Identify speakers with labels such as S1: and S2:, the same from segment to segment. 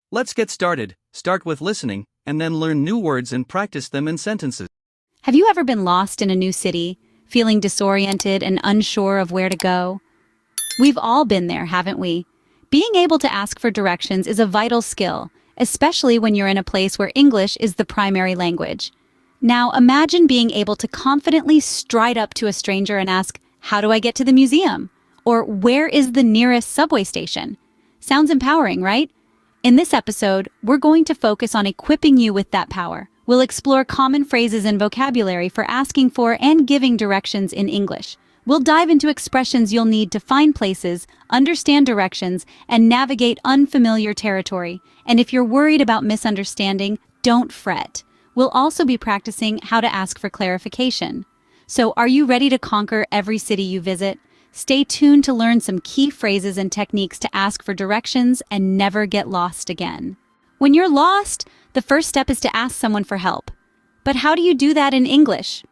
S1: Let's get started. Start with listening, and then learn new words and practice them in sentences.
S2: Have you ever been lost in a new city, feeling disoriented and unsure of where to go? We've all been there, haven't we? Being able to ask for directions is a vital skill, especially when you're in a place where English is the primary language. Now, imagine being able to confidently stride up to a stranger and ask, "How do I get to the museum?" Or "Where is the nearest subway station?" Sounds empowering, right? In this episode, we're going to focus on equipping you with that power. We'll explore common phrases and vocabulary for asking for and giving directions in English. We'll dive into expressions you'll need to find places, understand directions, and navigate unfamiliar territory. And if you're worried about misunderstanding, don't fret. We'll also be practicing how to ask for clarification. So, are you ready to conquer every city you visit? Stay tuned to learn some key phrases and techniques to ask for directions and never get lost again. When you're lost, the first step is to ask someone for help. But how do you do that in English?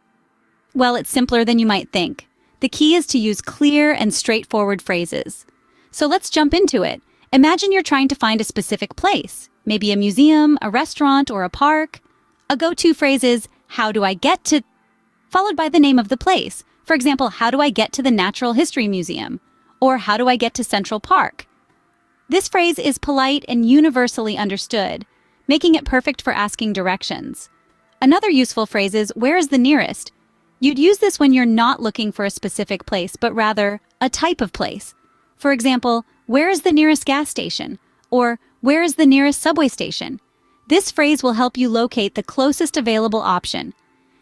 S2: Well, it's simpler than you might think. The key is to use clear and straightforward phrases. So let's jump into it. Imagine you're trying to find a specific place, maybe a museum, a restaurant, or a park. A go-to phrase is, "How do I get to," followed by the name of the place. For example, "How do I get to the Natural History Museum?" Or "How do I get to Central Park?" This phrase is polite and universally understood, making it perfect for asking directions. Another useful phrase is, "Where is the nearest?" You'd use this when you're not looking for a specific place, but rather a type of place. For example, "Where is the nearest gas station?" Or "Where is the nearest subway station?" This phrase will help you locate the closest available option.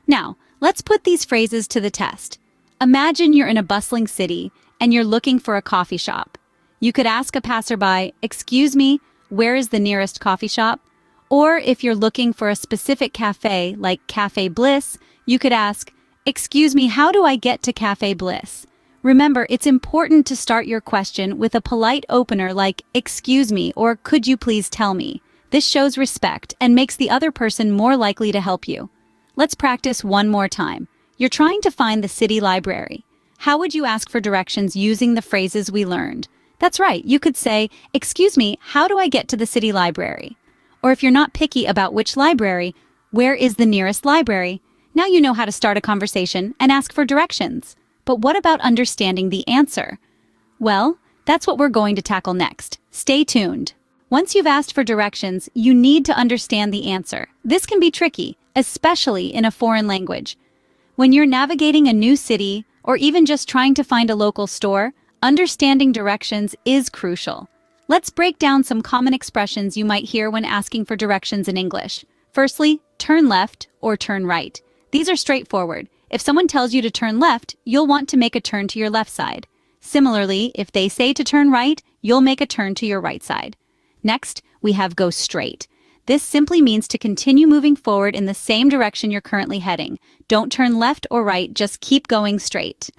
S2: Now, let's put these phrases to the test. Imagine you're in a bustling city and you're looking for a coffee shop. You could ask a passerby, "Excuse me, where is the nearest coffee shop?" Or if you're looking for a specific cafe, like Cafe Bliss, you could ask, "Excuse me, how do I get to Cafe Bliss?" Remember, it's important to start your question with a polite opener like, "Excuse me," or "Could you please tell me?" This shows respect and makes the other person more likely to help you. Let's practice one more time. You're trying to find the city library. How would you ask for directions using the phrases we learned? That's right, you could say, "Excuse me, how do I get to the city library?" Or if you're not picky about which library, "Where is the nearest library?" Now you know how to start a conversation and ask for directions. But what about understanding the answer? Well, that's what we're going to tackle next. Stay tuned. Once you've asked for directions, you need to understand the answer. This can be tricky, especially in a foreign language. When you're navigating a new city, or even just trying to find a local store, understanding directions is crucial. Let's break down some common expressions you might hear when asking for directions in English. Firstly, turn left or turn right. These are straightforward. If someone tells you to turn left, you'll want to make a turn to your left side. Similarly, if they say to turn right, you'll make a turn to your right side. Next, we have go straight. This simply means to continue moving forward in the same direction you're currently heading. Don't turn left or right, just keep going straight.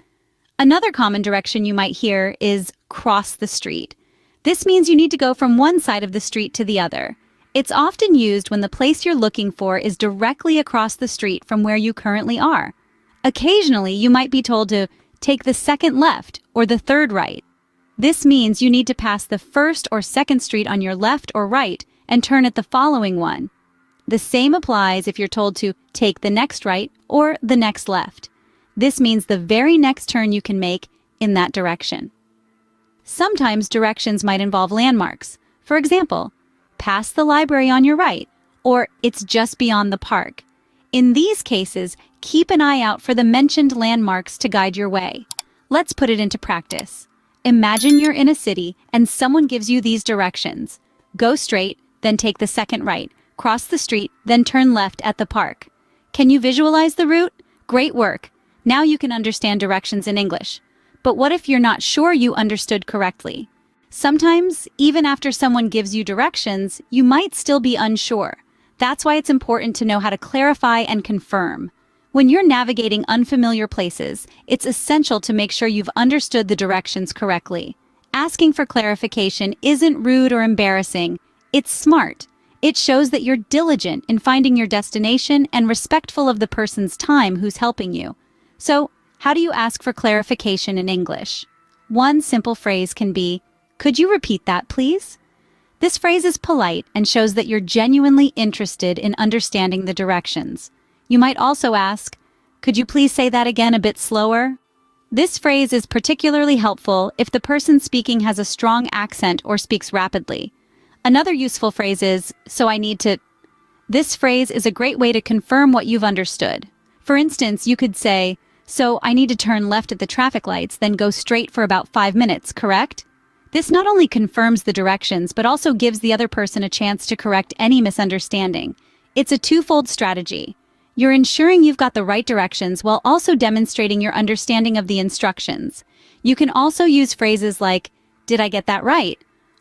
S2: Another common direction you might hear is cross the street. This means you need to go from one side of the street to the other. It's often used when the place you're looking for is directly across the street from where you currently are. Occasionally, you might be told to take the second left or the third right. This means you need to pass the first or second street on your left or right and turn at the following one. The same applies if you're told to take the next right or the next left. This means the very next turn you can make in that direction. Sometimes directions might involve landmarks. For example, pass the library on your right, or it's just beyond the park. In these cases, keep an eye out for the mentioned landmarks to guide your way. Let's put it into practice. Imagine you're in a city and someone gives you these directions. Go straight, then take the second right. Cross the street, then turn left at the park. Can you visualize the route? Great work. Now you can understand directions in English. But what if you're not sure you understood correctly? Sometimes, even after someone gives you directions, you might still be unsure. That's why it's important to know how to clarify and confirm. When you're navigating unfamiliar places, it's essential to make sure you've understood the directions correctly. Asking for clarification isn't rude or embarrassing. It's smart. It shows that you're diligent in finding your destination and respectful of the person's time who's helping you. So, how do you ask for clarification in English? One simple phrase can be, "Could you repeat that, please?" This phrase is polite and shows that you're genuinely interested in understanding the directions. You might also ask, "Could you please say that again a bit slower?" This phrase is particularly helpful if the person speaking has a strong accent or speaks rapidly. Another useful phrase is, "So I need to..." This phrase is a great way to confirm what you've understood. For instance, you could say, "So I need to turn left at the traffic lights, then go straight for about 5 minutes, correct?" This not only confirms the directions, but also gives the other person a chance to correct any misunderstanding. It's a twofold strategy. You're ensuring you've got the right directions while also demonstrating your understanding of the instructions. You can also use phrases like, "Did I get that right?"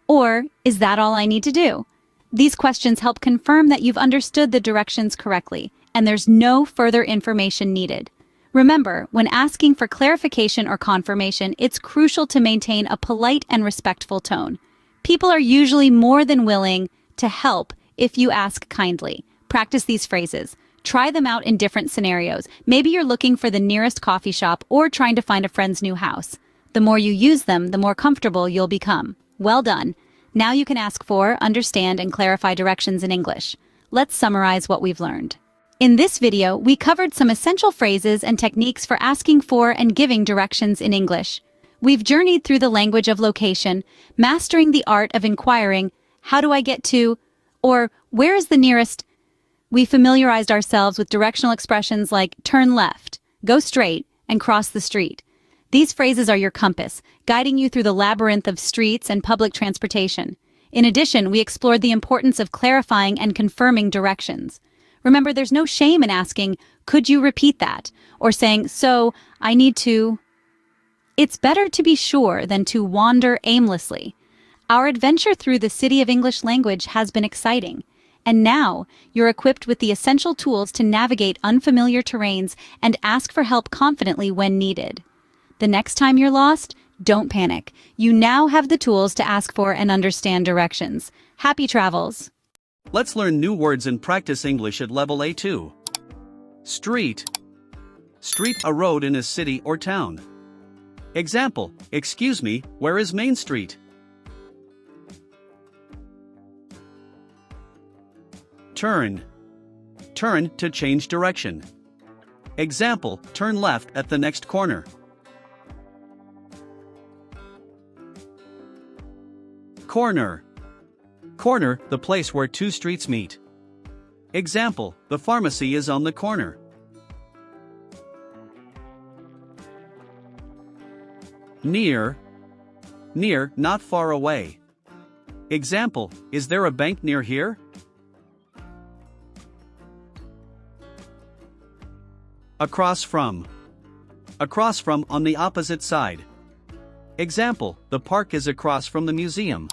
S2: Or, "Is that all I need to do?" These questions help confirm that you've understood the directions correctly, and there's no further information needed. Remember, when asking for clarification or confirmation, it's crucial to maintain a polite and respectful tone. People are usually more than willing to help if you ask kindly. Practice these phrases. Try them out in different scenarios. Maybe you're looking for the nearest coffee shop or trying to find a friend's new house. The more you use them, the more comfortable you'll become. Well done. Now you can ask for, understand, and clarify directions in English. Let's summarize what we've learned. In this video, we covered some essential phrases and techniques for asking for and giving directions in English. We've journeyed through the language of location, mastering the art of inquiring, "How do I get to?" or "Where is the nearest?" We familiarized ourselves with directional expressions like "turn left," "go straight," and "cross the street." These phrases are your compass, guiding you through the labyrinth of streets and public transportation. In addition, we explored the importance of clarifying and confirming directions. Remember, there's no shame in asking, "Could you repeat that?" or saying, "So, I need to..." It's better to be sure than to wander aimlessly. Our adventure through the city of English language has been exciting. And now, you're equipped with the essential tools to navigate unfamiliar terrains and ask for help confidently when needed. The next time you're lost, don't panic. You now have the tools to ask for and understand directions. Happy travels!
S1: Let's learn new words and practice English at level A2. Street. Street, a road in a city or town. Example, "Excuse me, where is Main Street?" Turn. Turn to change direction. Example, "Turn left at the next corner." Corner. Corner, the place where two streets meet. Example, "The pharmacy is on the corner." Near. Near, not far away. Example, "Is there a bank near here?" Across from. Across from, on the opposite side. Example, "The park is across from the museum."